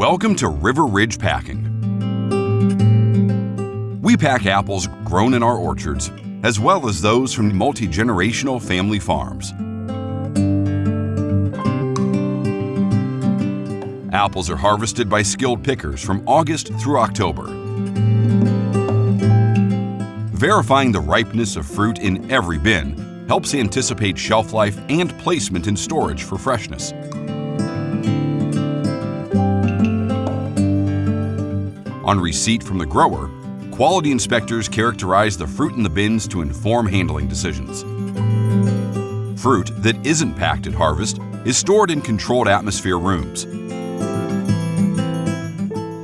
Welcome to Riveridge Packing. We pack apples grown in our orchards, as well as those from multi-generational family farms. Apples are harvested by skilled pickers from August through October. Verifying the ripeness of fruit in every bin helps anticipate shelf life and placement in storage for freshness. On receipt from the grower, quality inspectors characterize the fruit in the bins to inform handling decisions. Fruit that isn't packed at harvest is stored in controlled atmosphere rooms.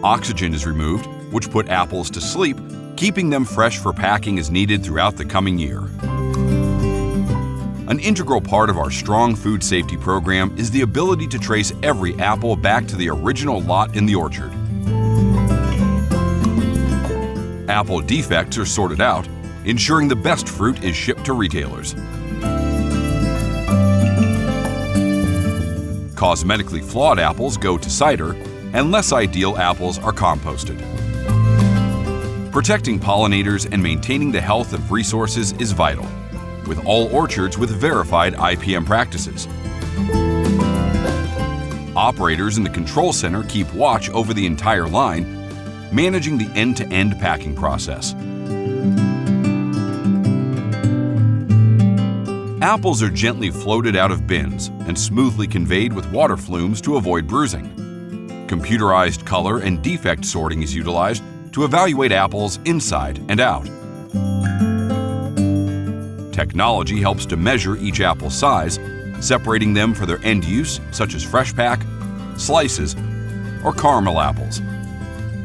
Oxygen is removed, which put apples to sleep, keeping them fresh for packing as needed throughout the coming year. An integral part of our strong food safety program is the ability to trace every apple back to the original lot in the orchard. Apple defects are sorted out, ensuring the best fruit is shipped to retailers. Cosmetically flawed apples go to cider, and less ideal apples are composted. Protecting pollinators and maintaining the health of resources is vital, with all orchards with verified IPM practices. Operators in the control center keep watch over the entire line, managing the end-to-end packing process. Apples are gently floated out of bins and smoothly conveyed with water flumes to avoid bruising. Computerized color and defect sorting is utilized to evaluate apples inside and out. Technology helps to measure each apple's size, separating them for their end use, such as fresh pack, slices, or caramel apples.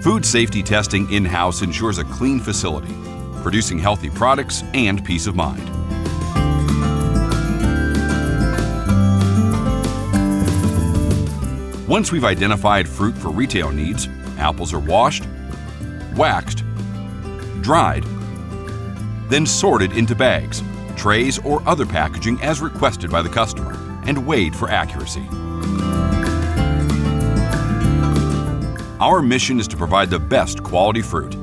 Food safety testing in-house ensures a clean facility, producing healthy products and peace of mind. Once we've identified fruit for retail needs, apples are washed, waxed, dried, then sorted into bags, trays, or other packaging as requested by the customer, and weighed for accuracy. Our mission is to provide the best quality fruit